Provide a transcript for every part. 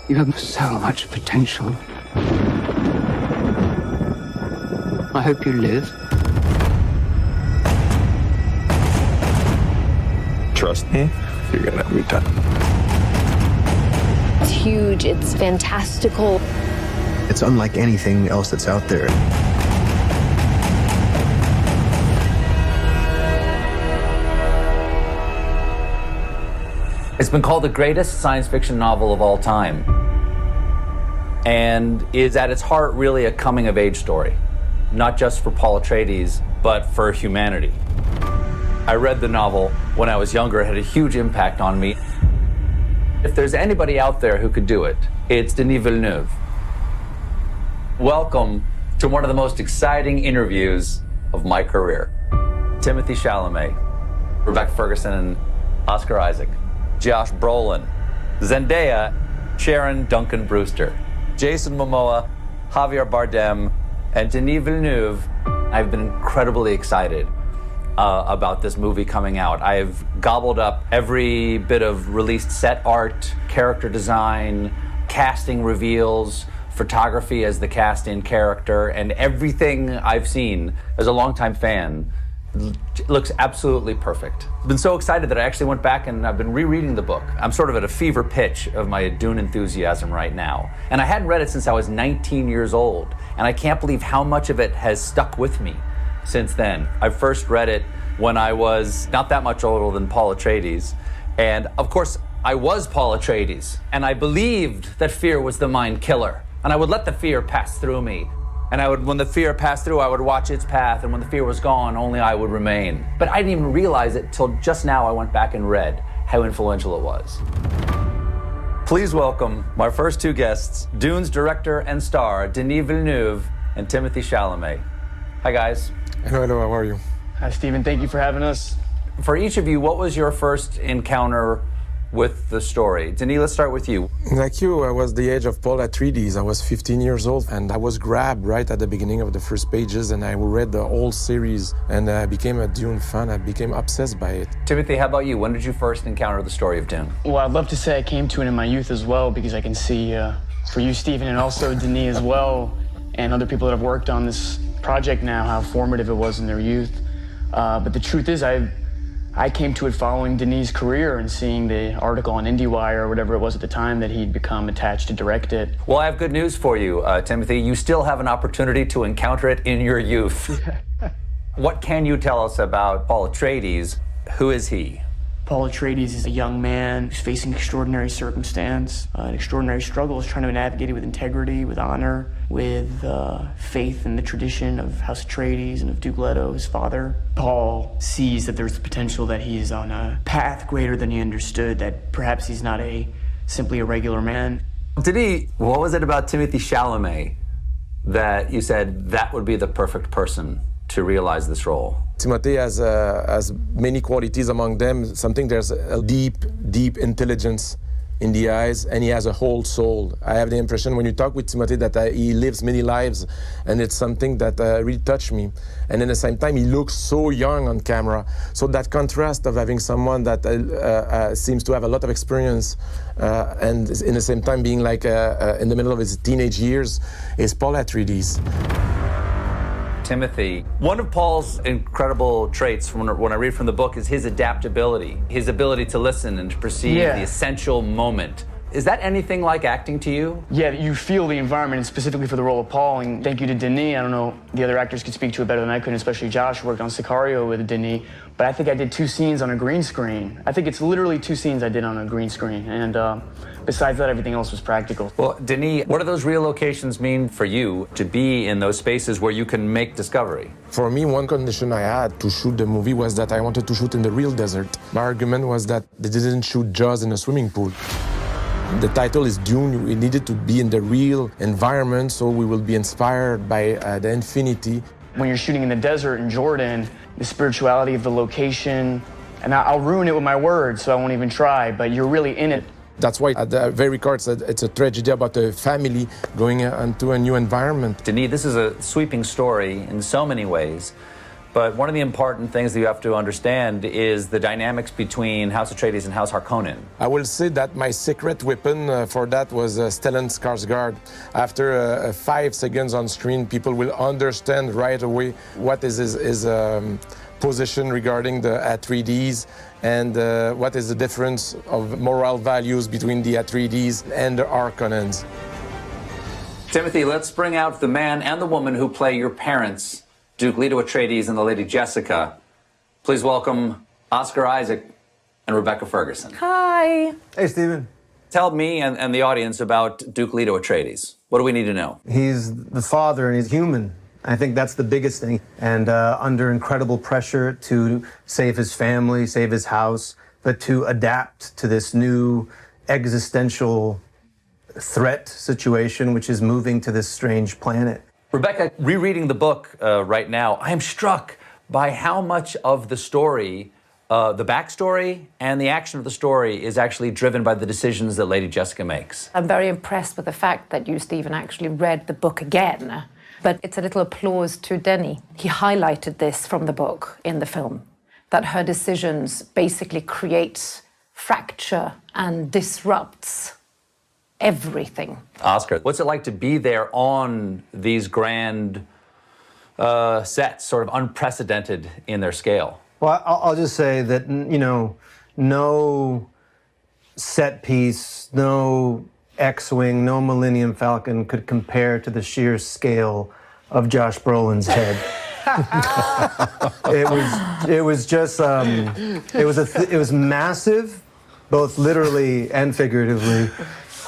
You have so much potential. I hope you live. Trust me, you're gonna have a good time. It's huge, it's fantastical. It's unlike anything else that's out there. It's been called the greatest science fiction novel of all time, and is at its heart really a coming-of-age story, not just for Paul Atreides, but for humanity. I read the novel when I was younger. It had a huge impact on me. If there's anybody out there who could do it, it's Denis Villeneuve. Welcome to one of the most exciting interviews of my career. Timothée Chalamet, Rebecca Ferguson, and Oscar Isaac. Josh Brolin, Zendaya, Sharon Duncan Brewster, Jason Momoa, Javier Bardem, and Denis Villeneuve. I've been incredibly excited about this movie coming out. I've gobbled up every bit of released set art, character design, casting reveals, photography as the cast in character, and everything I've seen as a longtime fan looks absolutely perfect. I've been so excited that I actually went back and I've been rereading the book. I'm sort of at a fever pitch of my Dune enthusiasm right now. And I hadn't read it since I was 19 years old. And I can't believe how much of it has stuck with me since then. I first read it when I was not that much older than Paul Atreides. And of course, I was Paul Atreides. And I believed that fear was the mind killer. And I would let the fear pass through me. And when the fear passed through, I would watch its path, and when the fear was gone, only I would remain. But I didn't even realize it till just now I went back and read how influential it was. Please welcome my first two guests, Dune's director and star, Denis Villeneuve and Timothée Chalamet. Hi, guys. Hello, how are you? Hi, Stephen. Thank you for having us. For each of you, what was your first encounter with the story? Denis, let's start with you. Like you, I was the age of Paul Atreides. I was 15 years old, and I was grabbed right at the beginning of the first pages, and I read the whole series, and I became a Dune fan. I became obsessed by it. Timothée, how about you? When did you first encounter the story of Dune? Well, I'd love to say I came to it in my youth as well, because I can see for you, Stephen, and also Denis as well, and other people that have worked on this project now, how formative it was in their youth. But the truth is, I came to it following Denis' career and seeing the article on IndieWire or whatever it was at the time that he'd become attached to direct it. Well, I have good news for you, Timothée. You still have an opportunity to encounter it in your youth. What can you tell us about Paul Atreides? Who is he? Paul Atreides is a young man who's facing extraordinary circumstance, an extraordinary struggle. He's trying to navigate it with integrity, with honor, with faith in the tradition of House Atreides and of Duke Leto, his father. Paul sees that there's the potential that he's on a path greater than he understood, that perhaps he's not simply a regular man. Denis, what was it about Timothée Chalamet that you said that would be the perfect person to realize this role? Timothée has many qualities, among them there's a deep intelligence in the eyes, and he has a whole soul. I have the impression when you talk with Timothée that he lives many lives, and it's something that really touched me. And at the same time, he looks so young on camera. So that contrast of having someone that seems to have a lot of experience and in the same time being like in the middle of his teenage years is Paul Atreides. Timothée, one of Paul's incredible traits when I read from the book is his adaptability, his ability to listen and to perceive the essential moment. Is that anything like acting to you? Yeah, you feel the environment, and specifically for the role of Paul, and thank you to Denis. I don't know, the other actors could speak to it better than I could, especially Josh, who worked on Sicario with Denis, but I think I did 2 scenes on a green screen. I think it's literally 2 scenes I did on a green screen, and besides that, everything else was practical. Well, Denis, what do those real locations mean for you to be in those spaces where you can make discovery? For me, one condition I had to shoot the movie was that I wanted to shoot in the real desert. My argument was that they didn't shoot Jaws in a swimming pool. The title is Dune. We needed to be in the real environment, so we will be inspired by the infinity. When you're shooting in the desert in Jordan, the spirituality of the location, and I'll ruin it with my words, so I won't even try, but you're really in it. That's why at the very core it's a tragedy about a family going into a new environment. Denis, this is a sweeping story in so many ways, But one of the important things that you have to understand is the dynamics between House Atreides and House Harkonnen. I will say that my secret weapon for that was Stellan Skarsgård. After 5 seconds on screen, people will understand right away what is his position regarding the Atreides and what is the difference of moral values between the Atreides and the Harkonnens. Timothée, let's bring out the man and the woman who play your parents, Duke Leto Atreides and the Lady Jessica. Please welcome Oscar Isaac and Rebecca Ferguson. Hi. Hey, Stephen. Tell me and the audience about Duke Leto Atreides. What do we need to know? He's the father and he's human. I think that's the biggest thing. And under incredible pressure to save his family, save his house, but to adapt to this new existential threat situation, which is moving to this strange planet. Rebecca, rereading the book right now, I am struck by how much of the story, the backstory and the action of the story is actually driven by the decisions that Lady Jessica makes. I'm very impressed with the fact that you, Stephen, actually read the book again. But it's a little applause to Denis. He highlighted this from the book in the film, that her decisions basically create fracture and disrupts everything. Oscar, what's it like to be there on these grand sets, sort of unprecedented in their scale? Well, I'll just say that, you know, no set piece, no X-Wing, no Millennium Falcon could compare to the sheer scale of Josh Brolin's head. It was just, it was massive, both literally and figuratively.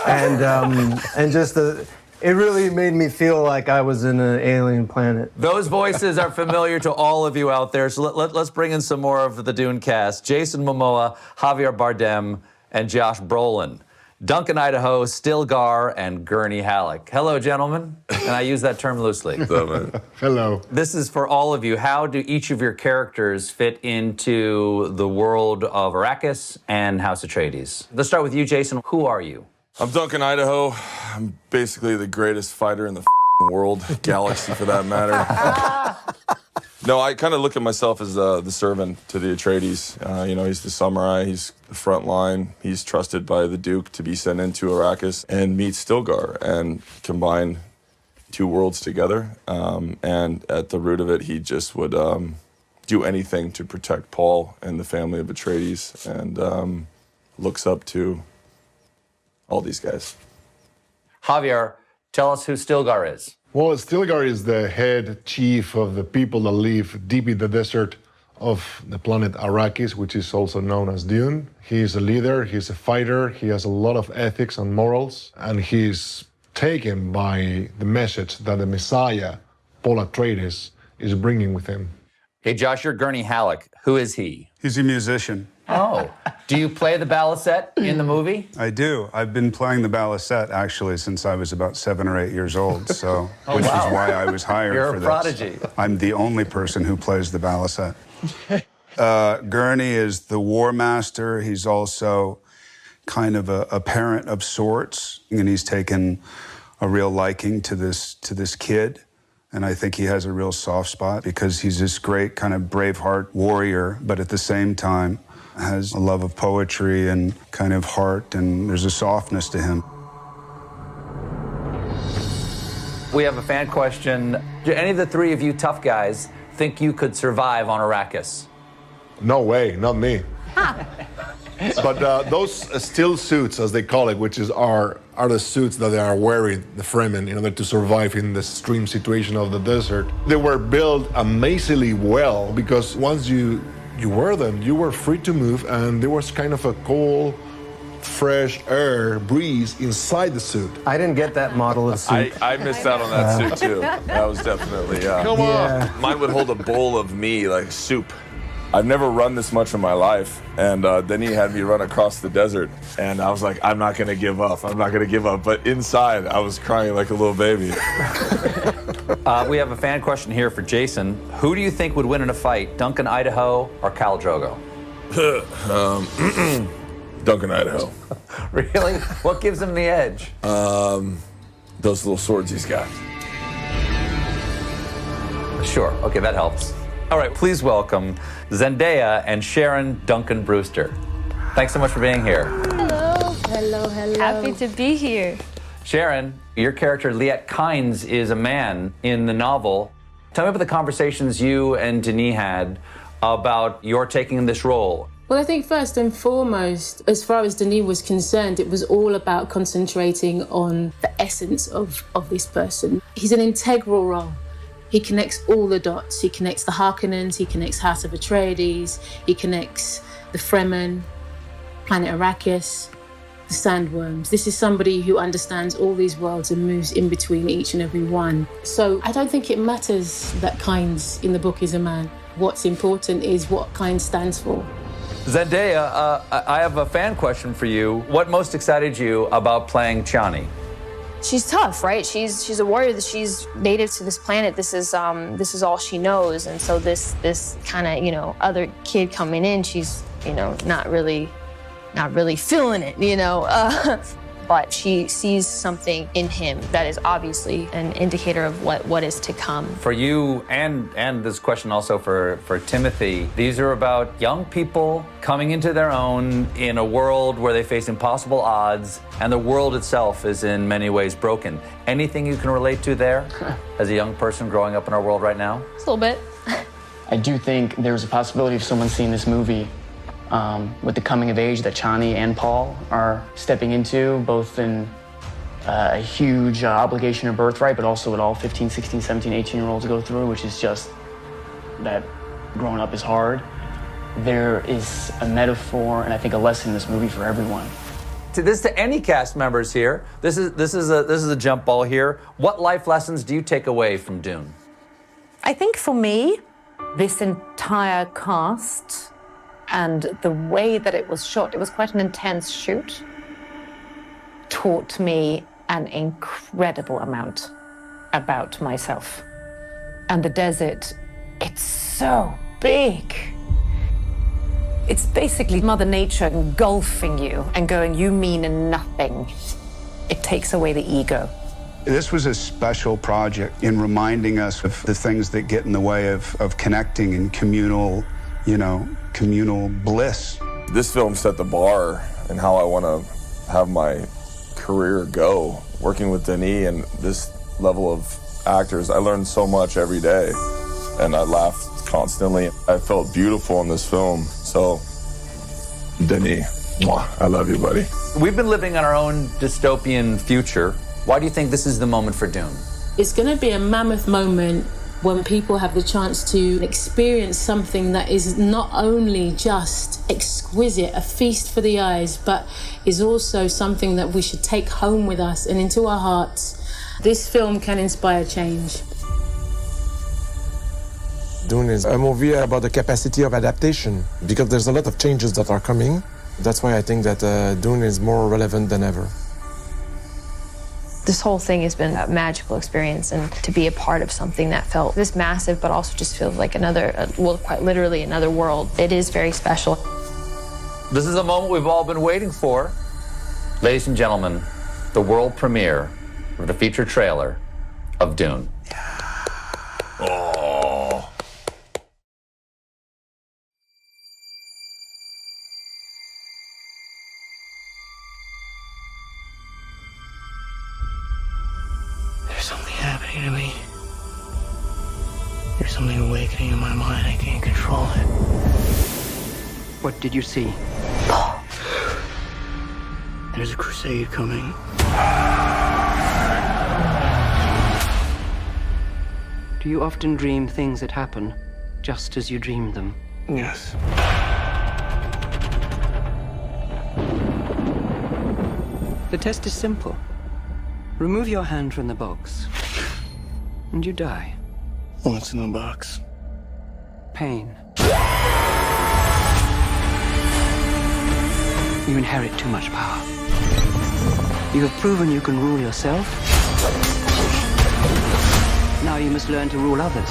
And just it really made me feel like I was in an alien planet. Those voices are familiar to all of you out there, so let's bring in some more of the Dune cast. Jason Momoa, Javier Bardem, and Josh Brolin. Duncan Idaho, Stilgar, and Gurney Halleck. Hello, gentlemen. And I use that term loosely. Hello. This is for all of you. How do each of your characters fit into the world of Arrakis and House Atreides? Let's start with you, Jason. Who are you? I'm Duncan Idaho. I'm basically the greatest fighter in the world, galaxy for that matter. No, I kind of look at myself as the servant to the Atreides. You know, he's the samurai, he's the front line. He's trusted by the Duke to be sent into Arrakis and meet Stilgar and combine 2 worlds together. And at the root of it, he just would do anything to protect Paul and the family of Atreides and looks up to all these guys. Javier, tell us who Stilgar is. Well, Stilgar is the head chief of the people that live deep in the desert of the planet Arrakis, which is also known as Dune. He is a leader, he's a fighter, he has a lot of ethics and morals, and he's taken by the message that the Messiah, Paul Atreides, is bringing with him. Hey, Josh, you're Gurney Halleck. Who is he? He's a musician. Oh. Do you play the balisette in the movie? I do. I've been playing the balisette, actually, since I was about 7 or 8 years old, so, which is why I was hired You're for a this. prodigy. I'm the only person who plays the balisette. Gurney is the war master. He's also kind of a parent of sorts, and he's taken a real liking to this kid. And I think he has a real soft spot because he's this great kind of Braveheart warrior, but at the same time has a love of poetry and kind of heart, and there's a softness to him. We have a fan question. Do any of the 3 of you tough guys think you could survive on Arrakis? No way, not me. But those steel suits, as they call it, which are the suits that they are wearing, the Fremen, in order to survive in the extreme situation of the desert, they were built amazingly well because once you wear them, you were free to move, and there was kind of a cool, fresh air breeze inside the suit. I didn't get that model of suit. I missed out on that suit too. That was definitely, Come on. Mine would hold a bowl of me, like soup. I've never run this much in my life, and then he had me run across the desert, and I was like, I'm not gonna give up, I'm not gonna give up, but inside, I was crying like a little baby. We have a fan question here for Jason. Who do you think would win in a fight, Duncan Idaho or Khal Drogo? Duncan Idaho. Really? What gives him the edge? Those little swords he's got. Sure, okay, that helps. All right, please welcome Zendaya and Sharon Duncan Brewster. Thanks so much for being here. Hello. Hello, hello. Happy to be here. Sharon, your character, Liet Kynes, is a man in the novel. Tell me about the conversations you and Denis had about your taking this role. Well, I think first and foremost, as far as Denis was concerned, it was all about concentrating on the essence of this person. He's an integral role. He connects all the dots. He connects the Harkonnens, he connects House of Atreides, he connects the Fremen, planet Arrakis, the Sandworms. This is somebody who understands all these worlds and moves in between each and every one. So I don't think it matters that Kynes in the book is a man. What's important is what Kynes stands for. Zendaya, I have a fan question for you. What most excited you about playing Chani? She's tough, right? She's a warrior. That she's native to this planet. This is all she knows. And so this kind of other kid coming in, she's not really feeling it, But she sees something in him that is obviously an indicator of what is to come. For you, and this question also for Timothée, these are about young people coming into their own in a world where they face impossible odds, and the world itself is in many ways broken. Anything you can relate to there as a young person growing up in our world right now? Just a little bit. I do think there's a possibility of someone seeing this movie with the coming of age that Chani and Paul are stepping into, both in a huge obligation or birthright, but also what all 15, 16, 17, 18-year-olds go through, which is just that growing up is hard. There is a metaphor and I think a lesson in this movie for everyone. To any cast members here, this is a jump ball here. What life lessons do you take away from Dune? I think for me, this entire cast and the way that it was shot, it was quite an intense shoot, taught me an incredible amount about myself. And the desert, it's so big. It's basically Mother Nature engulfing you and going, you mean nothing. It takes away the ego. This was a special project in reminding us of the things that get in the way of connecting and communal bliss. This film set the bar and how I want to have my career go. Working with Denis and this level of actors, I learned so much every day, and I laughed constantly. I felt beautiful in this film. So, Denis, I love you, buddy. We've been living in our own dystopian future. Why do you think this is the moment for Dune? It's going to be a mammoth moment when people have the chance to experience something that is not only just exquisite, a feast for the eyes, but is also something that we should take home with us and into our hearts. This film can inspire change. Dune is a movie about the capacity of adaptation, because there's a lot of changes that are coming. That's why I think that Dune is more relevant than ever. This whole thing has been a magical experience, and to be a part of something that felt this massive, but also just feels like quite literally another world. It is very special. This is a moment we've all been waiting for. Ladies and gentlemen, the world premiere of the feature trailer of Dune. Oh. There's something happening to me. There's something awakening in my mind. I can't control it. What did you see? There's a crusade coming. Do you often dream things that happen just as you dreamed them? Yes. The test is simple. Remove your hand from the box, and you die. What's in the box? Pain. You inherit too much power. You have proven you can rule yourself. Now you must learn to rule others.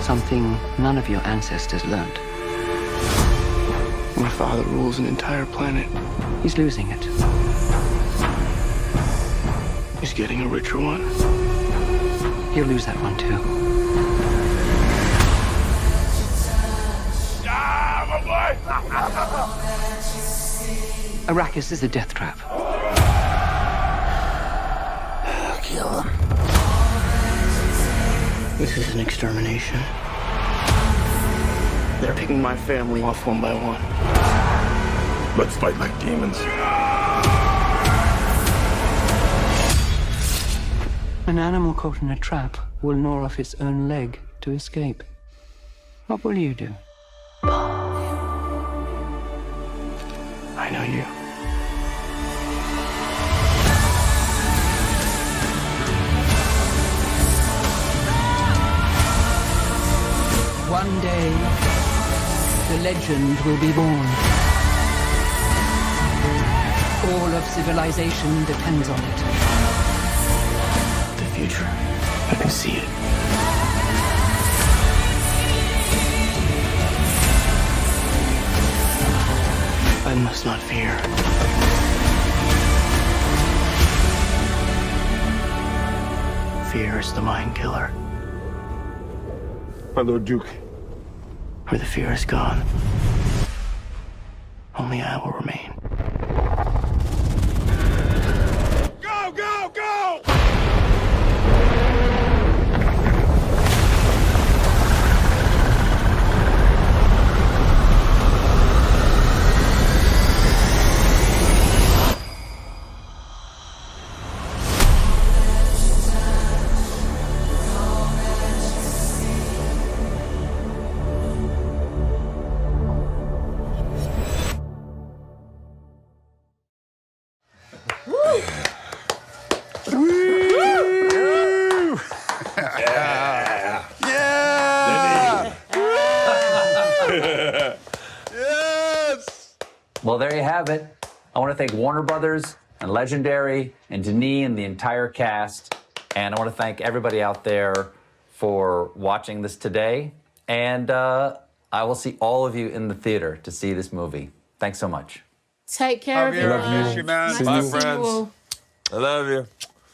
Something none of your ancestors learned. My father rules an entire planet. He's losing it. He's getting a richer one. He'll lose that one too. Arrakis is a death trap. Kill them. This is an extermination. They're picking my family off one by one. Let's fight like demons. An animal caught in a trap will gnaw off its own leg to escape. What will you do? I know you. One day, the legend will be born. All of civilization depends on it. The future. I can see it. I must not fear. Fear is the mind killer. My Lord Duke. Where the fear is gone, only I will remain. Go, go, go! Well, there you have it. I want to thank Warner Brothers and Legendary and Denis and the entire cast. And I want to thank everybody out there for watching this today. And I will see all of you in the theater to see this movie. Thanks so much. Take care, everyone. Love you, man. Nice Bye, to see you friends. all. I love you.